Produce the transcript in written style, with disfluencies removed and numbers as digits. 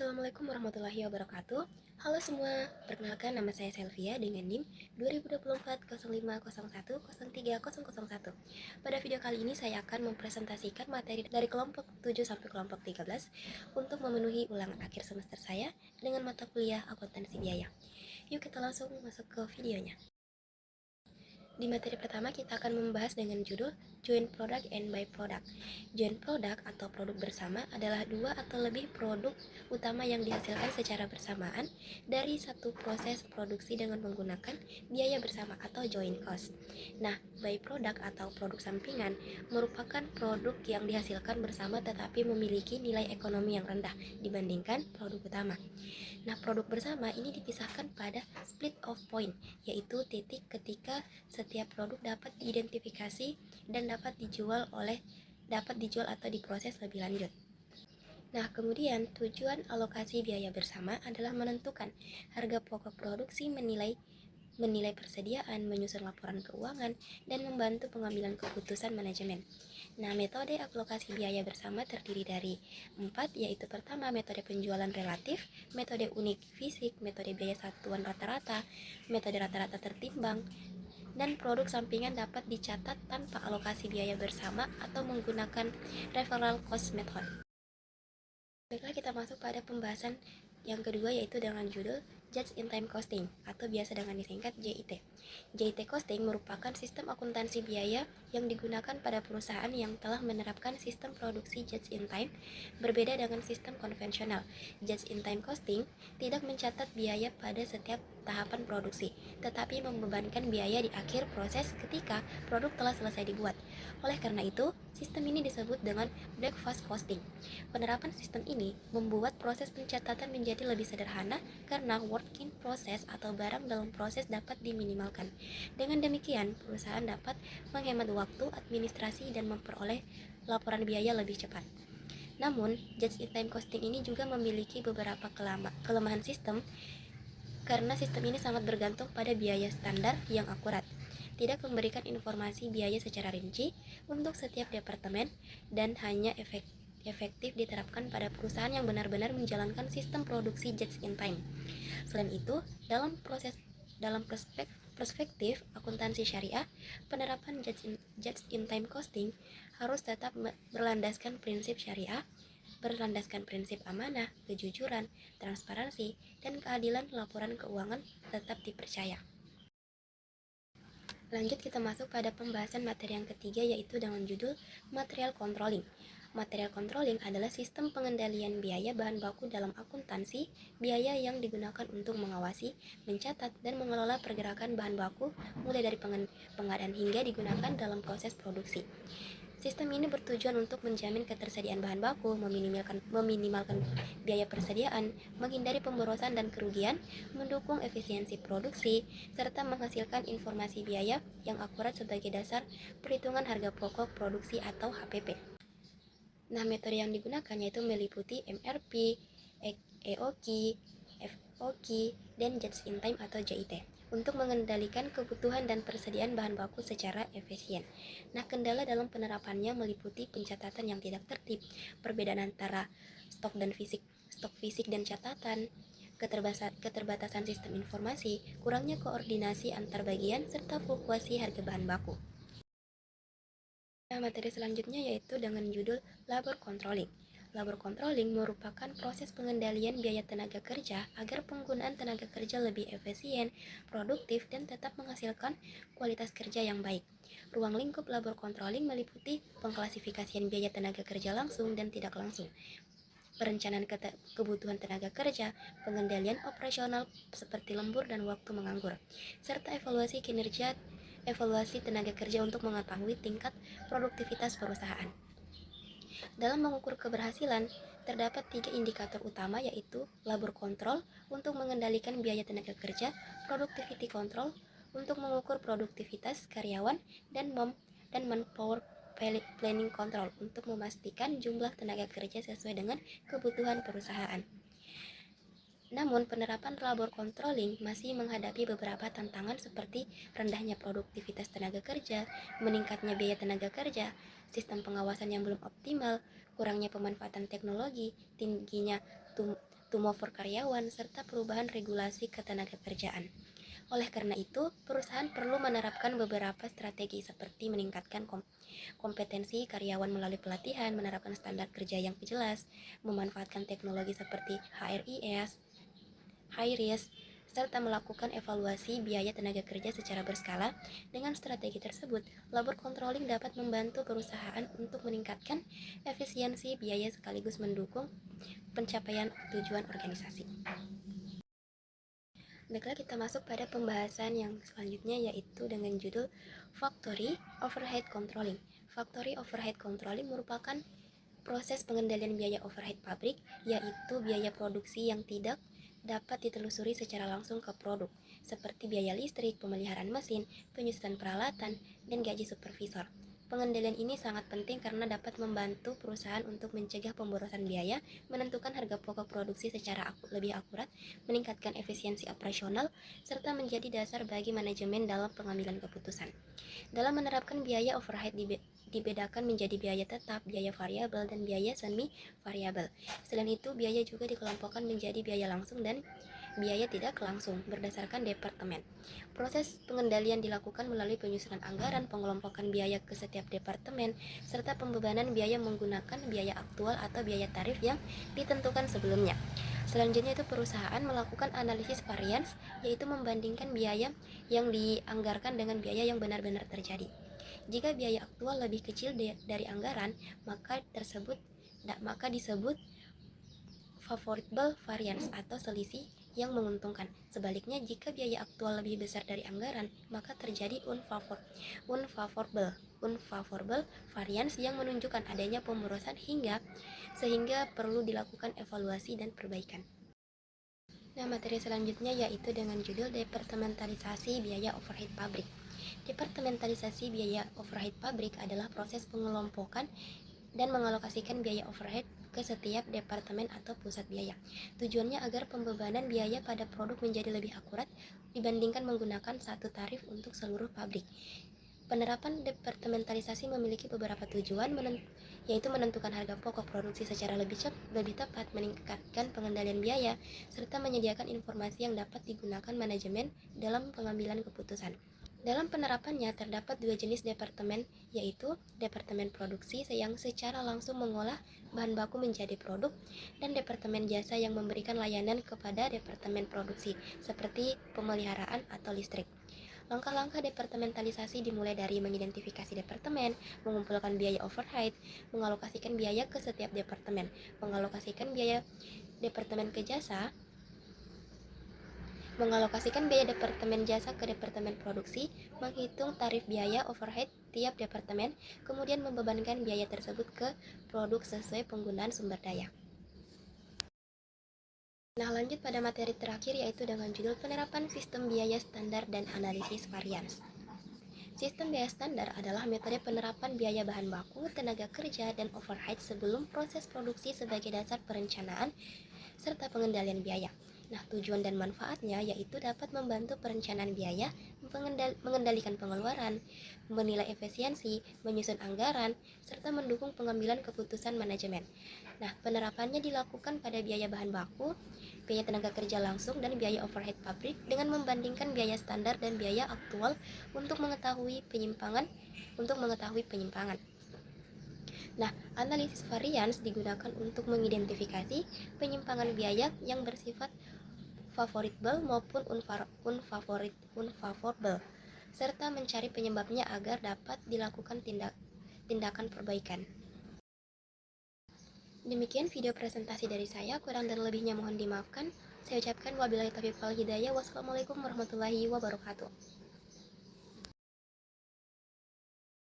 Assalamualaikum warahmatullahi wabarakatuh. Halo semua, perkenalkan nama saya Selvia dengan NIM 2024 0501030001. Pada video kali ini saya akan mempresentasikan materi dari kelompok 7 sampai kelompok 13 untuk memenuhi ulangan akhir semester saya dengan mata kuliah akuntansi biaya. Yuk kita langsung masuk ke videonya. Di materi pertama kita akan membahas dengan judul Joint Product and Byproduct. Joint Product atau produk bersama adalah dua atau lebih produk utama yang dihasilkan secara bersamaan dari satu proses produksi dengan menggunakan biaya bersama atau joint cost. Nah, byproduct atau produk sampingan merupakan produk yang dihasilkan bersama tetapi memiliki nilai ekonomi yang rendah dibandingkan produk utama. Nah, produk bersama ini dipisahkan pada split off point, yaitu titik ketika setiap produk dapat diidentifikasi dan dapat dijual atau diproses lebih lanjut. Nah, kemudian tujuan alokasi biaya bersama adalah menentukan harga pokok produksi, menilai persediaan, menyusun laporan keuangan, dan membantu pengambilan keputusan manajemen. Nah, metode alokasi biaya bersama terdiri dari 4, yaitu pertama metode penjualan relatif, metode unik fisik, metode biaya satuan rata-rata, metode rata-rata tertimbang, dan produk sampingan dapat dicatat tanpa alokasi biaya bersama atau menggunakan referral cost method. Baiklah, kita masuk pada pembahasan yang kedua, yaitu dengan judul Just in Time Costing atau biasa dengan disingkat JIT. JIT Costing merupakan sistem akuntansi biaya yang digunakan pada perusahaan yang telah menerapkan sistem produksi just in time, berbeda dengan sistem konvensional. Just in Time Costing tidak mencatat biaya pada setiap tahapan produksi, tetapi membebankan biaya di akhir proses ketika produk telah selesai dibuat. Oleh karena itu, sistem ini disebut dengan breakfast costing. Penerapan sistem ini membuat proses pencatatan menjadi lebih sederhana karena work in process atau barang dalam proses dapat diminimalkan. Dengan demikian, perusahaan dapat menghemat waktu, administrasi, dan memperoleh laporan biaya lebih cepat. Namun, just-in-time costing ini juga memiliki beberapa kelemahan sistem karena sistem ini sangat bergantung pada biaya standar yang akurat, tidak memberikan informasi biaya secara rinci untuk setiap departemen, dan hanya efektif diterapkan pada perusahaan yang benar-benar menjalankan sistem produksi just in time. Selain itu, dalam perspektif akuntansi syariah, penerapan just in time costing harus tetap berlandaskan prinsip syariah, berlandaskan prinsip amanah, kejujuran, transparansi, dan keadilan laporan keuangan tetap dipercaya. Lanjut, kita masuk pada pembahasan materi yang ketiga, yaitu dengan judul Material Controlling. Material Controlling adalah sistem pengendalian biaya bahan baku dalam akuntansi biaya yang digunakan untuk mengawasi, mencatat, dan mengelola pergerakan bahan baku mulai dari pengadaan hingga digunakan dalam proses produksi. Sistem ini bertujuan untuk menjamin ketersediaan bahan baku, meminimalkan biaya persediaan, menghindari pemborosan dan kerugian, mendukung efisiensi produksi, serta menghasilkan informasi biaya yang akurat sebagai dasar perhitungan harga pokok produksi atau HPP. Nah, metode yang digunakan yaitu meliputi MRP, EOQ, FOQ, dan Just in Time atau JIT untuk mengendalikan kebutuhan dan persediaan bahan baku secara efisien. Nah, kendala dalam penerapannya meliputi pencatatan yang tidak tertib, perbedaan antara stok fisik dan catatan, keterbatasan sistem informasi, kurangnya koordinasi antar bagian, serta fluktuasi harga bahan baku. Nah, materi selanjutnya yaitu dengan judul Labor Controlling. Labor controlling merupakan proses pengendalian biaya tenaga kerja agar penggunaan tenaga kerja lebih efisien, produktif, dan tetap menghasilkan kualitas kerja yang baik. Ruang lingkup labor controlling meliputi pengklasifikasian biaya tenaga kerja langsung dan tidak langsung, perencanaan kebutuhan tenaga kerja, pengendalian operasional seperti lembur dan waktu menganggur, serta evaluasi tenaga kerja untuk mengetahui tingkat produktivitas perusahaan. Dalam mengukur keberhasilan, terdapat 3 indikator utama, yaitu labor control untuk mengendalikan biaya tenaga kerja, productivity control untuk mengukur produktivitas karyawan, dan manpower planning control untuk memastikan jumlah tenaga kerja sesuai dengan kebutuhan perusahaan. Namun, penerapan labor controlling masih menghadapi beberapa tantangan seperti rendahnya produktivitas tenaga kerja, meningkatnya biaya tenaga kerja, sistem pengawasan yang belum optimal, kurangnya pemanfaatan teknologi, tingginya turnover karyawan, serta perubahan regulasi ketenagakerjaan. Oleh karena itu, perusahaan perlu menerapkan beberapa strategi seperti meningkatkan kompetensi karyawan melalui pelatihan, menerapkan standar kerja yang jelas, memanfaatkan teknologi seperti HRIS, HIRIS, serta melakukan evaluasi biaya tenaga kerja secara berskala. Dengan strategi tersebut, labor controlling dapat membantu perusahaan untuk meningkatkan efisiensi biaya sekaligus mendukung pencapaian tujuan organisasi. Baiklah, kita masuk pada pembahasan yang selanjutnya, yaitu dengan judul Factory Overhead Controlling. Factory Overhead Controlling merupakan proses pengendalian biaya overhead pabrik, yaitu biaya produksi yang tidak dapat ditelusuri secara langsung ke produk, seperti biaya listrik, pemeliharaan mesin, penyusutan peralatan, dan gaji supervisor. Pengendalian ini sangat penting karena dapat membantu perusahaan untuk mencegah pemborosan biaya, menentukan harga pokok produksi secara lebih akurat, meningkatkan efisiensi operasional, serta menjadi dasar bagi manajemen dalam pengambilan keputusan. Dalam menerapkan biaya overhead dibedakan menjadi biaya tetap, biaya variabel, dan biaya semi variabel. Selain itu, biaya juga dikelompokkan menjadi biaya langsung dan biaya tidak langsung berdasarkan departemen. Proses pengendalian dilakukan melalui penyusunan anggaran, pengelompokan biaya ke setiap departemen, serta pembebanan biaya menggunakan biaya aktual atau biaya tarif yang ditentukan sebelumnya. Selanjutnya itu perusahaan melakukan analisis varians, yaitu membandingkan biaya yang dianggarkan dengan biaya yang benar-benar terjadi. Jika biaya aktual lebih kecil dari anggaran, maka disebut favorable variance atau selisih yang menguntungkan. Sebaliknya, jika biaya aktual lebih besar dari anggaran, maka terjadi unfavorable variance yang menunjukkan adanya pemborosan sehingga perlu dilakukan evaluasi dan perbaikan. Nah, materi selanjutnya yaitu dengan judul departementalisasi biaya overhead pabrik. Departementalisasi biaya overhead pabrik adalah proses pengelompokan dan mengalokasikan biaya overhead ke setiap departemen atau pusat biaya. Tujuannya agar pembebanan biaya pada produk menjadi lebih akurat dibandingkan menggunakan satu tarif untuk seluruh pabrik. Penerapan departementalisasi memiliki beberapa tujuan, yaitu menentukan harga pokok produksi secara lebih tepat, meningkatkan pengendalian biaya, serta menyediakan informasi yang dapat digunakan manajemen dalam pengambilan keputusan. Dalam penerapannya terdapat dua jenis departemen, yaitu departemen produksi yang secara langsung mengolah bahan baku menjadi produk, dan departemen jasa yang memberikan layanan kepada departemen produksi, seperti pemeliharaan atau listrik. Langkah-langkah departementalisasi dimulai dari mengidentifikasi departemen, mengumpulkan biaya overhead, mengalokasikan biaya ke setiap departemen, mengalokasikan biaya departemen ke jasa, mengalokasikan biaya departemen jasa ke departemen produksi, menghitung tarif biaya overhead tiap departemen, kemudian membebankan biaya tersebut ke produk sesuai penggunaan sumber daya. Nah, lanjut pada materi terakhir, yaitu dengan judul penerapan sistem biaya standar dan analisis varians. Sistem biaya standar adalah metode penerapan biaya bahan baku, tenaga kerja, dan overhead sebelum proses produksi sebagai dasar perencanaan serta pengendalian biaya. Nah, tujuan dan manfaatnya yaitu dapat membantu perencanaan biaya, mengendalikan pengeluaran, menilai efisiensi, menyusun anggaran, serta mendukung pengambilan keputusan manajemen. Nah, penerapannya dilakukan pada biaya bahan baku, biaya tenaga kerja langsung, dan biaya overhead pabrik dengan membandingkan biaya standar dan biaya aktual untuk mengetahui penyimpangan. Nah, analisis varians digunakan untuk mengidentifikasi penyimpangan biaya yang bersifat favorable maupun unfavorable, serta mencari penyebabnya agar dapat dilakukan tindakan perbaikan. Demikian video presentasi dari saya, kurang dan lebihnya mohon dimaafkan. Saya ucapkan wabillahi taufiq wal hidayah. Wassalamualaikum warahmatullahi wabarakatuh.